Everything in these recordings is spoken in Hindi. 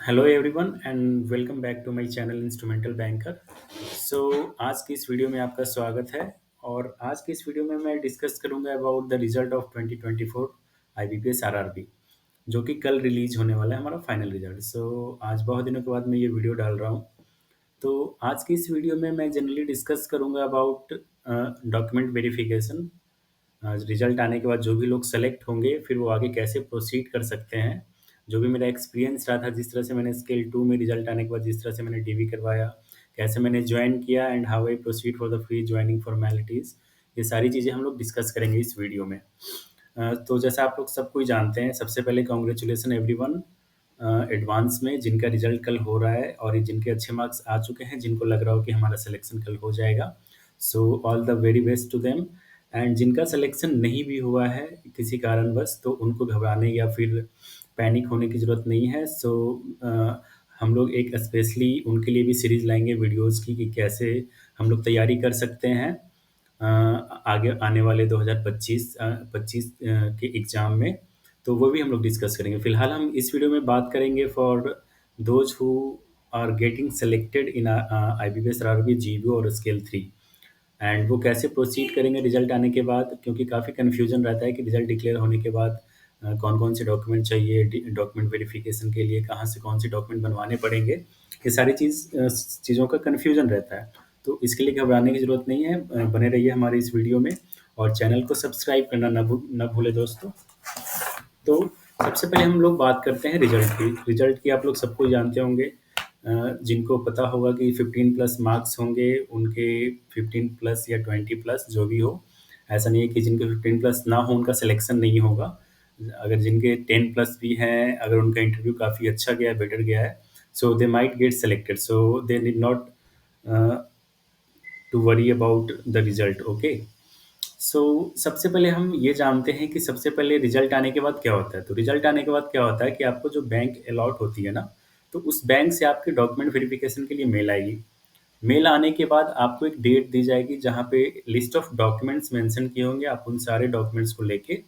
Hello everyone and welcome back to my channel instrumental banker. So आज की इस वीडियो में आपका स्वागत है। और आज की इस वीडियो में मैं डिस्कस करूंगा about the result of 2024 IBPS RRB, जो कि कल रिलीज होने वाला है हमारा फाइनल रिजल्ट। आज बहुत दिनों के बाद मैं ये वीडियो डाल रहा हूँ। तो आज की इस वीडियो में मैं जनरली डिस्कस करूंगा अबाउट डॉक्यूमेंट वेरिफिकेशन। रिजल्ट आने के बाद जो भी लोग सेलेक्ट होंगे फिर वो आगे कैसे प्रोसीड कर सकते हैं। जो भी मेरा एक्सपीरियंस रहा था, जिस तरह से मैंने स्केल 2 में रिजल्ट आने के बाद जिस तरह से मैंने डीवी करवाया, कैसे मैंने ज्वाइन किया and how I proceed for the free joining formalities, ये सारी चीज़ें हम लोग डिस्कस करेंगे इस वीडियो में। तो जैसा आप लोग सब कोई जानते हैं, सबसे पहले कॉन्ग्रेचुलेसन एवरीवन एडवांस में जिनका रिजल्ट कल हो रहा है और ये जिनके अच्छे मार्क्स आ चुके हैं, जिनको लग रहा हो कि हमारा सिलेक्शन कल हो जाएगा। So all the very best to them. And जिनका सिलेक्शन नहीं भी हुआ है किसी कारणवश, तो उनको घबराने या फिर पैनिक होने की ज़रूरत नहीं है। हम लोग एक स्पेशली उनके लिए भी सीरीज़ लाएंगे वीडियोज़ की कि कैसे हम लोग तैयारी कर सकते हैं आगे आने वाले 2025 के एग्ज़ाम में। तो वो भी हम लोग डिस्कस करेंगे। फ़िलहाल हम इस वीडियो में बात करेंगे for those who are getting selected in IBPS RRB GBO और स्केल 3, एंड वो कैसे प्रोसीड करेंगे रिजल्ट आने के बाद, क्योंकि काफ़ी कन्फ्यूजन रहता है कि रिजल्ट डिक्लेयर होने के बाद कौन-कौन से डॉक्यूमेंट चाहिए, डॉक्यूमेंट वेरिफिकेशन के लिए कहाँ से कौन से डॉक्यूमेंट बनवाने पड़ेंगे। ये सारी चीज़ों का कन्फ्यूजन रहता है। तो इसके लिए घबराने की ज़रूरत नहीं है। बने रहिए हमारे इस वीडियो में और चैनल को सब्सक्राइब करना ना भूलें दोस्तों। तो सबसे पहले हम लोग बात करते हैं रिजल्ट की आप लोग सबको जानते होंगे। जिनको पता होगा कि 15 प्लस मार्क्स होंगे उनके 15 प्लस या 20 प्लस जो भी हो। ऐसा नहीं है कि जिनके 15 प्लस ना हो उनका सिलेक्शन नहीं होगा। अगर जिनके 10 प्लस भी हैं, अगर उनका इंटरव्यू काफ़ी अच्छा गया है, बेटर गया है, so they might get selected, so they need not to worry about the result. Okay. So सबसे पहले हम ये जानते हैं कि सबसे पहले रिजल्ट आने के बाद क्या होता है। तो रिजल्ट आने के बाद क्या होता है कि आपको जो बैंक अलॉट होती है ना, तो उस बैंक से आपके डॉक्यूमेंट वेरिफिकेशन के लिए मेल आएगी। मेल आने के बाद आपको एक डेट दी जाएगी जहाँ पे लिस्ट ऑफ डॉक्यूमेंट्स मेंशन किए होंगे। आप उन सारे डॉक्यूमेंट्स को लेके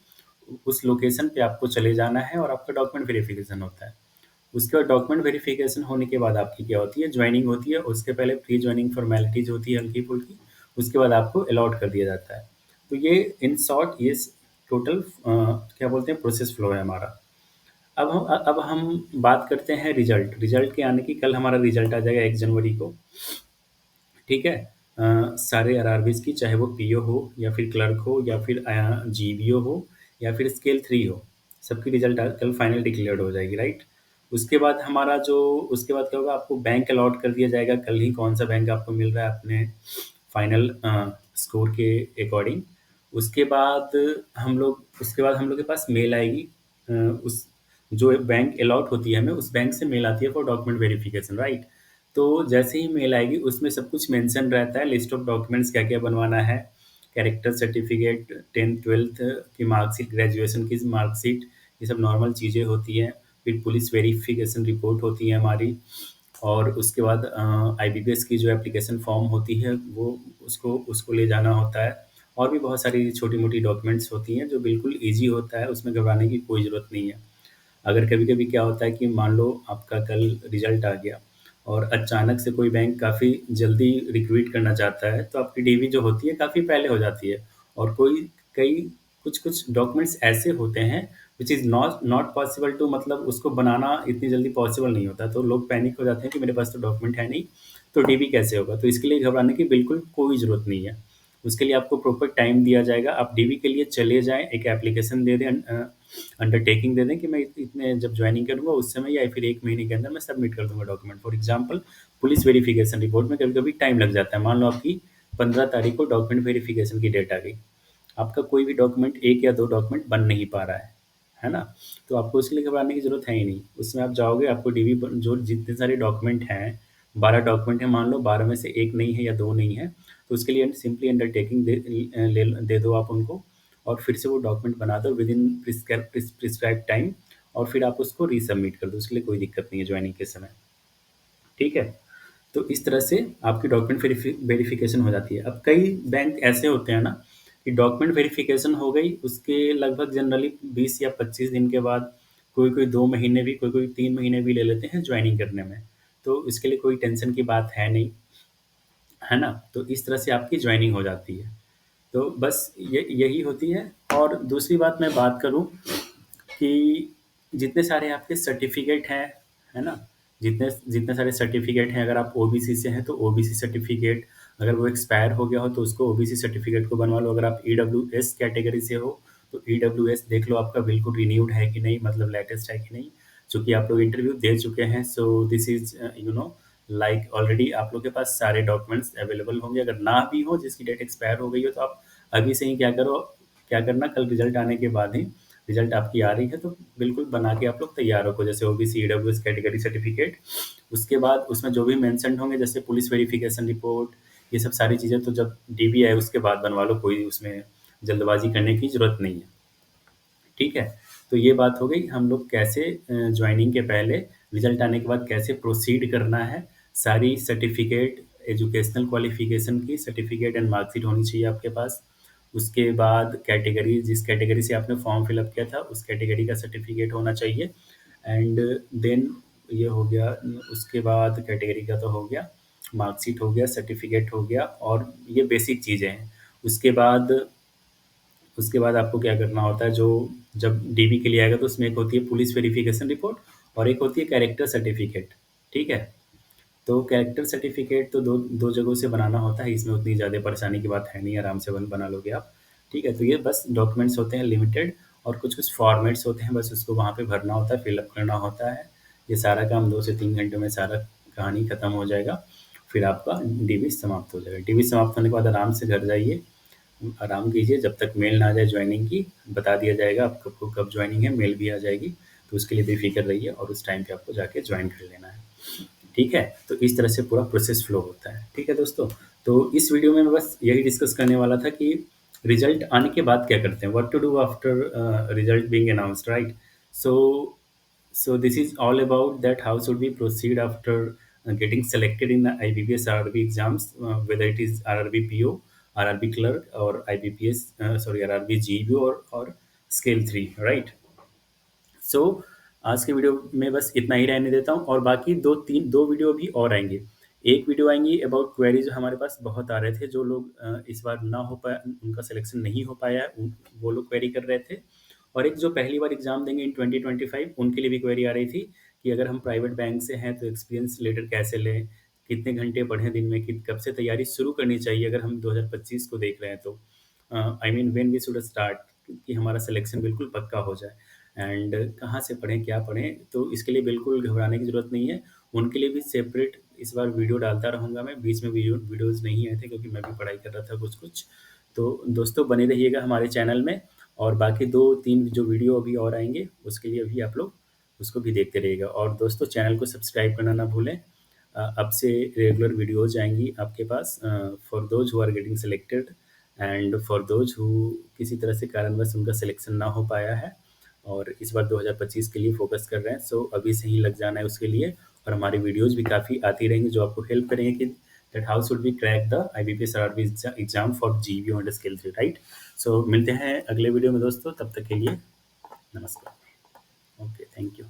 उस लोकेशन पे आपको चले जाना है और आपका डॉक्यूमेंट वेरिफिकेशन होता है। उसके बाद डॉक्यूमेंट वेरिफिकेशन होने के बाद आपकी क्या होती है, ज्वाइनिंग होती है। उसके पहले प्री ज्वाइनिंग फॉर्मेलिटीज होती है हल्की फुल्की। उसके बाद आपको अलॉट कर दिया जाता है। तो ये इन शॉर्ट ये टोटल क्या बोलते हैं प्रोसेस फ्लो है हमारा। अब हम बात करते हैं रिजल्ट के आने की। कल हमारा रिजल्ट आ जाएगा 1 जनवरी को। ठीक है। सारे आरआरबीज की, चाहे वो पीओ हो या फिर क्लर्क हो या फिर जीबीओ हो या फिर स्केल 3 हो, सबकी रिजल्ट कल फाइनल डिक्लेयर्ड हो जाएगी, राइट। उसके बाद क्या होगा, आपको बैंक अलॉट कर दिया जाएगा कल ही, कौन सा बैंक आपको मिल रहा है अपने फाइनल स्कोर के अकॉर्डिंग। उसके बाद हम लोग के पास मेल आएगी। उस जो बैंक अलॉट होती है हमें, उस बैंक से मेल आती है फॉर डॉक्यूमेंट वेरिफिकेशन, राइट। तो जैसे ही मेल आएगी उसमें सब कुछ मेंशन रहता है, लिस्ट ऑफ डॉक्यूमेंट्स क्या क्या बनवाना है, कैरेक्टर सर्टिफिकेट, 10th-12th की मार्कशीट, ग्रेजुएशन की मार्कशीट, ये सब नॉर्मल चीज़ें होती हैं। फिर पुलिस वेरिफिकेशन रिपोर्ट होती है हमारी। और उसके बाद आईबीपीएस की जो एप्लीकेशन फॉर्म होती है वो उसको उसको ले जाना होता है। और भी बहुत सारी छोटी मोटी डॉक्यूमेंट्स होती हैं जो बिल्कुल ईजी होता है, उसमें घबराने की कोई ज़रूरत नहीं है। अगर कभी-कभी क्या होता है कि मान लो आपका कल रिजल्ट आ गया और अचानक से कोई बैंक काफ़ी जल्दी रिक्रूट करना चाहता है, तो आपकी डीवी जो होती है काफ़ी पहले हो जाती है। और कई कुछ-कुछ डॉक्यूमेंट्स ऐसे होते हैं which is not not possible to, मतलब उसको बनाना इतनी जल्दी पॉसिबल नहीं होता। तो लोग पैनिक हो जाते हैं कि मेरे पास तो डॉक्यूमेंट है नहीं, तो डीवी कैसे होगा? तो इसके लिए घबराने की बिल्कुल कोई ज़रूरत नहीं है। उसके लिए आपको प्रॉपर टाइम दिया जाएगा। आप डीवी के लिए चले जाएँ, एक एप्लीकेशन दे दें, अंडरटेकिंग दे दें कि मैं इतने जब ज्वाइनिंग करूँगा उस समय या फिर 1 महीने के अंदर मैं सबमिट कर दूँगा document. For example, police verification report में कभी-कभी टाइम लग जाता है। मान लो आपकी 15 तारीख को डॉक्यूमेंट वेरिफिकेशन की डेट आ गई। आपका कोई भी डॉक्यूमेंट, 1 या 2 डॉक्यूमेंट बन नहीं पा रहा है ना? तो आपको उसके लिए घबराने की ज़रूरत है ही नहीं। उसमें आप जाओगे, आपको डीवी ब जो जितने सारे डॉक्यूमेंट हैं, 12 डॉक्यूमेंट हैं, मान लो 12 में से 1 नहीं है या 2 नहीं है, तो उसके लिए सिंपली अंडरटेकिंग दे दो आप उनको और फिर से वो डॉक्यूमेंट बना दो विदिन प्रिस्क्राइब्ड टाइम और फिर आप उसको रीसबमिट कर दो। उसके लिए कोई दिक्कत नहीं है ज्वाइनिंग के समय, ठीक है? तो इस तरह से आपकी डॉक्यूमेंट वेरिफिकेशन हो जाती है। अब कई बैंक ऐसे होते हैं ना कि डॉक्यूमेंट वेरिफिकेशन हो गई, उसके लगभग जनरली 20 या 25 दिन के बाद कोई-कोई 2 महीने भी, कोई-कोई 3 महीने भी ले लेते हैं जॉइनिंग करने में। तो इसके लिए कोई टेंशन की बात है नहीं, है ना? तो इस तरह से आपकी जॉइनिंग हो जाती है। तो बस ये यही होती है। और दूसरी बात मैं बात करूँ कि जितने सारे आपके सर्टिफ़िकेट हैं, है ना? जितने जितने सारे सर्टिफ़िकेट हैं, अगर आप ओबीसी से हैं तो ओबीसी सर्टिफ़िकेट, अगर वो एक्सपायर हो गया हो तो उसको ओबीसी सर्टिफ़िकेट को बनवा लो। अगर आप ईडब्ल्यूएस कैटेगरी से हो तो ईडब्ल्यूएस देख लो आपका बिल्कुल रिन्यूड है कि नहीं, मतलब लेटेस्ट है कि नहीं। चूँकि आप लोग इंटरव्यू दे चुके हैं, so this is like already आप लोग के पास सारे डॉक्यूमेंट्स अवेलेबल होंगे। अगर ना भी हो, जिसकी डेट एक्सपायर हो गई हो, तो आप अभी से ही क्या करना, कल रिज़ल्ट आने के बाद ही, रिज़ल्ट आपकी आ रही है तो बिल्कुल बना के आप लोग तैयार रखो। जैसे ओबीसी, ईडब्ल्यूएस कैटेगरी सर्टिफ़िकेट, उसके बाद उसमें जो भी मेंशन्ड होंगे जैसे पुलिस वेरिफ़िकेशन रिपोर्ट, ये सब सारी चीज़ें तो जब डीबी आए उसके बाद बनवा लो, कोई उसमें जल्दबाज़ी करने की ज़रूरत नहीं है। ठीक है? तो ये बात हो गई हम लोग कैसे जॉइनिंग के पहले, रिज़ल्ट आने के बाद कैसे प्रोसीड करना है। सारी सर्टिफ़िकेट, एजुकेशनल क्वालिफ़िकेशन की सर्टिफ़िकेट एंड मार्कशीट होनी चाहिए आपके पास। उसके बाद कैटेगरी, जिस कैटेगरी से आपने फॉर्म फिल अप किया था, उस कैटेगरी का सर्टिफ़िकेट होना चाहिए। एंड देन ये हो गया, उसके बाद कैटेगरी का तो हो गया, मार्कशीट हो गया, सर्टिफ़िकेट हो गया, और ये बेसिक चीज़ें हैं। उसके बाद उसके बाद आपको क्या करना होता है, जो जब डीबी के लिए आएगा तो उसमें एक होती है पुलिस वेरिफिकेशन रिपोर्ट और एक होती है कैरेक्टर सर्टिफिकेट। ठीक है? तो कैरेक्टर सर्टिफिकेट तो दो दो जगहों से बनाना होता है, इसमें उतनी ज़्यादा परेशानी की बात है नहीं, आराम से बना लोगे आप। ठीक है? तो ये बस डॉक्यूमेंट्स होते हैं लिमिटेड, और कुछ-कुछ फॉर्मेट्स होते हैं, बस उसको वहाँ पे भरना होता है, फिल अप करना होता है। ये सारा काम 2 से 3 घंटे में सारा कहानी खत्म हो जाएगा। फिर आपका डीबी समाप्त हो जाएगा। डीबी समाप्त होने के बाद आराम से घर जाइए, आराम कीजिए जब तक मेल ना आ जाए जॉइनिंग की, बता दिया जाएगा आपको कब जॉइनिंग है, मेल भी आ जाएगी। तो उसके लिए बेफ़िक्र रहिए और उस टाइम पे आपको जाके जॉइन कर लेना है। ठीक है? तो इस तरह से पूरा प्रोसेस फ्लो होता है। ठीक है दोस्तों? तो इस वीडियो में मैं बस यही डिस्कस करने वाला था कि रिज़ल्ट आने के बाद क्या करते हैं? What to do after result being announced, right? So so this is all about that how should we proceed after getting selected in the IBPS RRB exams, whether it is RRB PO, RRB clerk, or IBPS, sorry, RRB GBO, or scale 3, right? सो आज के वीडियो में बस इतना ही रहने देता हूँ, और बाकी 2 वीडियो भी और आएँगे। एक वीडियो आएँगी अबाउट क्वेरी, जो हमारे पास बहुत आ रहे थे, जो लोग इस बार ना हो पाया, उनका सिलेक्शन नहीं हो पाया है, वो लोग क्वेरी कर रहे थे। और एक जो पहली बार एग्ज़ाम देंगे इन 2025, उनके लिए भी क्वेरी आ रही थी कि अगर हम प्राइवेट बैंक से हैं तो एक्सपीरियंस लेटर कैसे लें? कितने घंटे पढ़ें दिन में? कब से तैयारी शुरू करनी चाहिए अगर हम 2025 को देख रहे हैं तो? I mean when we should start, कि हमारा सिलेक्शन बिल्कुल पक्का हो जाए। एंड कहाँ से पढ़ें, क्या पढ़ें? तो इसके लिए बिल्कुल घबराने की ज़रूरत नहीं है। उनके लिए भी सेपरेट इस बार वीडियो डालता रहूँगा मैं, बीच में वीडियोज़ नहीं आए थे क्योंकि मैं भी पढ़ाई कर रहा था कुछ-कुछ। तो दोस्तों बने रहिएगा हमारे चैनल में, और बाकी 2-3 जो वीडियो अभी और आएँगे, उसके लिए भी आप लोग उसको भी देखते रहिएगा। और दोस्तों चैनल को सब्सक्राइब करना ना भूलें। अब से रेगुलर वीडियोज़ आएँगी आपके पास, for those who are getting selected, and for those who किसी तरह से कारणवश उनका सिलेक्शन ना हो पाया है और इस बार 2025 के लिए फ़ोकस कर रहे हैं। सो अभी से ही लग जाना है उसके लिए, और हमारी वीडियोज़ भी काफ़ी आती रहेंगी जो आपको हेल्प करेंगे कि that how should we crack the IBPS RRB exam for GBO and scale 3, right? So मिलते हैं अगले वीडियो में दोस्तों, तब तक के लिए नमस्कार। Okay, thank you.